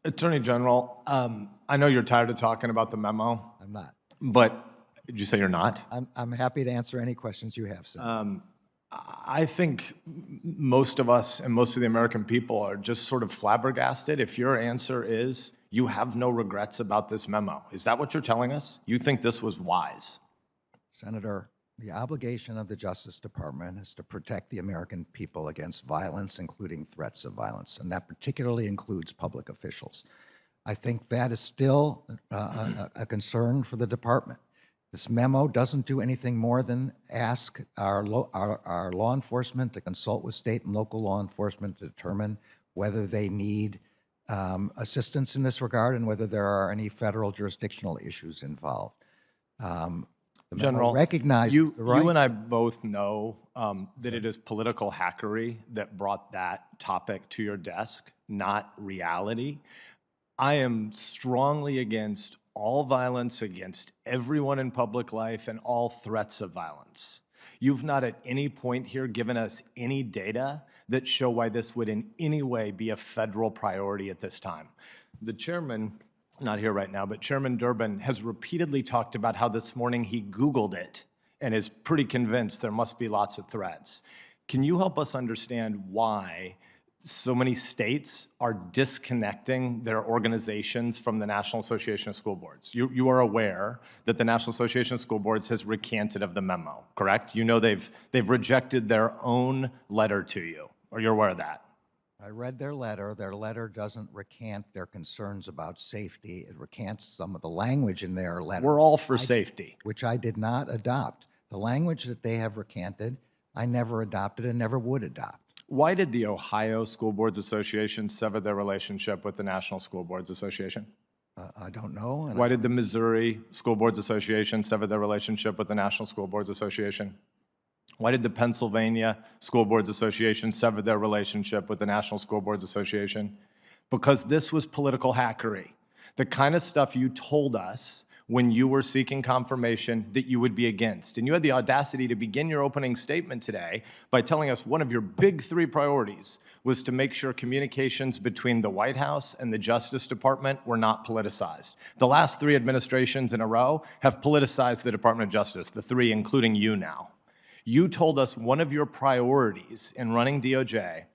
Attorney General, I know you're tired of talking about the memo, I'm not. but did you say you're not? I'm happy to answer any questions you have, Senator. I think most of us and most of the American people are just sort of flabbergasted. If your answer is you have no regrets about this memo, is that what you're telling us? You think this was wise? Senator, the obligation of the Justice Department is to protect the American people against violence, including threats of violence, and that particularly includes public officials. I think that is still a concern for the department. This memo doesn't do anything more than ask our law enforcement to consult with state and local law enforcement to determine whether they need assistance in this regard and whether there are any federal jurisdictional issues involved. The memo General, recognizes you the rights. and I both know that it is political hackery that brought that topic to your desk, not reality. I am strongly against all violence against everyone in public life and all threats of violence. You've not at any point here given us any data that show why this would in any way be a federal priority at this time. The chairman, not here right now, but Chairman Durbin has repeatedly talked about how this morning he Googled it and is pretty convinced there must be lots of threats. Can you help us understand why so many states are disconnecting their organizations from the National Association of School Boards? You are aware that the National Association of School Boards has recanted of the memo, correct? You know they've rejected their own letter to you, or you're aware of that? I read their letter. Their letter doesn't recant their concerns about safety. It recants some of the language in their letter. We're all for safety. Which I did not adopt. The language that they have recanted, I never adopted and never would adopt. Why did the Ohio School Boards Association sever their relationship with the National School Boards Association? I don't know. Why did the Missouri School Boards Association sever their relationship with the National School Boards Association? Why did the Pennsylvania School Boards Association sever their relationship with the National School Boards Association? Because this was political hackery. The kind of stuff you told us when you were seeking confirmation that you would be against. And you had the audacity to begin your opening statement today by telling us one of your big three priorities was to make sure communications between the White House and the Justice Department were not politicized. The last three administrations in a row have politicized the Department of Justice, the three including you now. You told us one of your priorities in running DOJ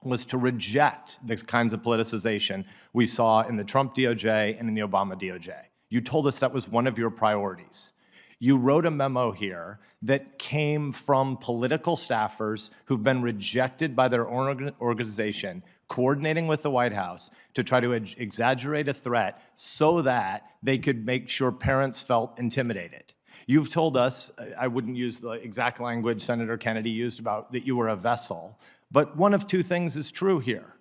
was to reject the kinds of politicization we saw in the Trump DOJ and in the Obama DOJ. You told us that was one of your priorities. You wrote a memo here that came from political staffers who've been rejected by their own organization, coordinating with the White House to try to exaggerate a threat so that they could make sure parents felt intimidated. You've told us, I wouldn't use the exact language Senator Kennedy used about that you were a vessel, but one of two things is true here.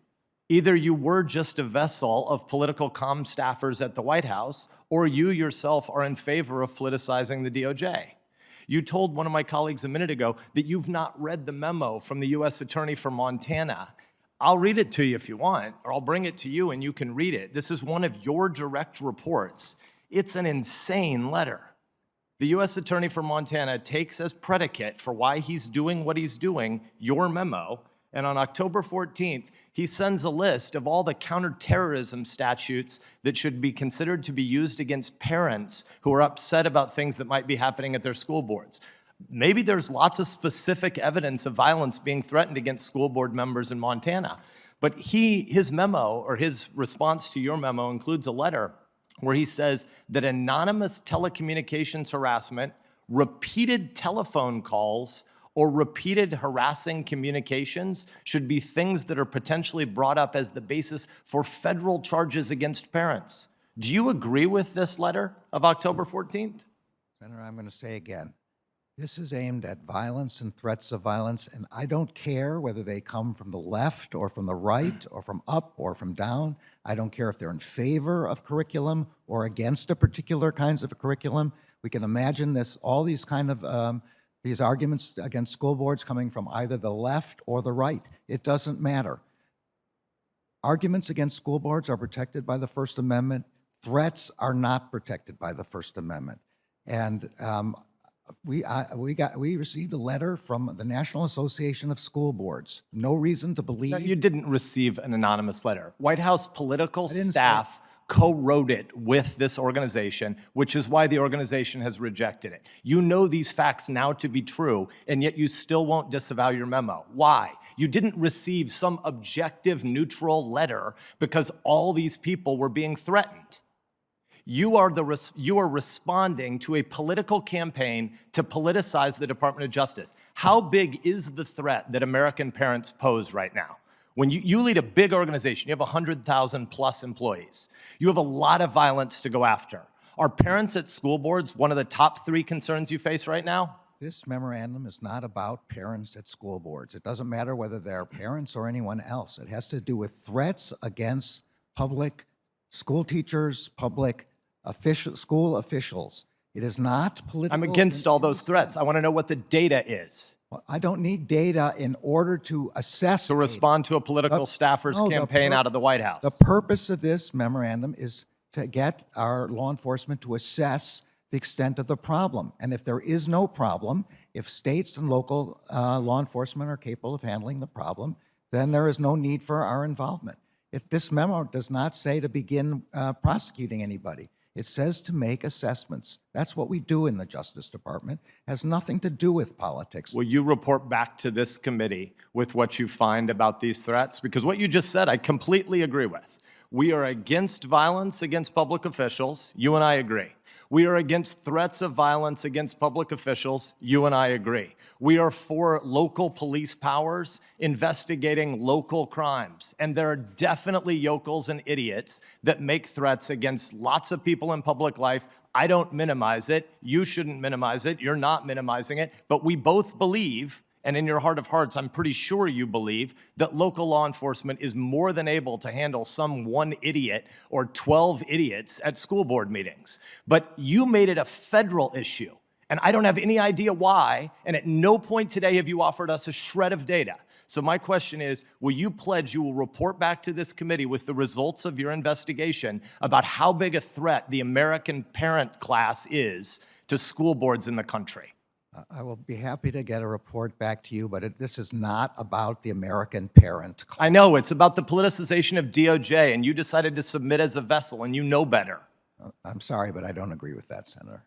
Either you were just a vessel of political comm staffers at the White House, or you yourself are in favor of politicizing the DOJ. You told one of my colleagues a minute ago that you've not read the memo from the U.S. Attorney for Montana. I'll read it to you if you want, or I'll bring it to you and you can read it. This is one of your direct reports. It's an insane letter. The U.S. Attorney for Montana takes as predicate for why he's doing what he's doing your memo, and on October 14th, he sends a list of all the counterterrorism statutes that should be considered to be used against parents who are upset about things that might be happening at their school boards. Maybe there's lots of specific evidence of violence being threatened against school board members in Montana, but his memo, or his response to your memo, includes a letter where he says that anonymous telecommunications harassment, repeated telephone calls, or repeated harassing communications should be things that are potentially brought up as the basis for federal charges against parents. Do you agree with this letter of October 14th? Senator, I'm going to say again, this is aimed at violence and threats of violence, and I don't care whether they come from the left or from the right or from up or from down. I don't care if they're in favor of curriculum or against a particular kinds of a curriculum. We can imagine this, all these kind of these arguments against school boards coming from either the left or the right. It doesn't matter. Arguments against school boards are protected by the First Amendment. Threats are not protected by the First Amendment. And We received a letter from the National Association of School Boards. No reason to believe. No, you didn't receive an anonymous letter. White House political didn't say- staff co-wrote it with this organization, which is why the organization has rejected it. You know these facts now to be true, and yet you still won't disavow your memo. Why? You didn't receive some objective, neutral letter because all these people were being threatened. You are responding to a political campaign to politicize the Department of Justice. How big is the threat that American parents pose right now? When you lead a big organization, you have 100,000 plus employees. You have a lot of violence to go after. Are parents at school boards one of the top 3 concerns you face right now? This memorandum is not about parents at school boards. It doesn't matter whether they're parents or anyone else. It has to do with threats against public school teachers, public school officials. It is not political. I'm against all those threats. I want to know what the data is. Well, I don't need data in order to assess. To respond to a political staffer's campaign out of the White House. The purpose of this memorandum is to get our law enforcement to assess the extent of the problem. And if there is no problem, if states and local law enforcement are capable of handling the problem, then there is no need for our involvement. If this memo does not say to begin prosecuting anybody, it says to make assessments. That's what we do in the Justice Department. It has nothing to do with politics. Will you report back to this committee with what you find about these threats? Because what you just said, I completely agree with. We are against violence against public officials. You and I agree. We are against threats of violence against public officials. You and I agree. We are for local police powers investigating local crimes. And there are definitely yokels and idiots that make threats against lots of people in public life. I don't minimize it. You shouldn't minimize it. You're not minimizing it. But we both believe, and in your heart of hearts, I'm pretty sure you believe, that local law enforcement is more than able to handle some one idiot or 12 idiots at school board meetings. But you made it a federal issue, and I don't have any idea why, and at no point today have you offered us a shred of data. So my question is, will you pledge you will report back to this committee with the results of your investigation about how big a threat the American parent class is to school boards in the country? I will be happy to get a report back to you, but this is not about the American parent class. I know, it's about the politicization of DOJ, and you decided to submit as a vessel, and you know better. I'm sorry, but I don't agree with that, Senator.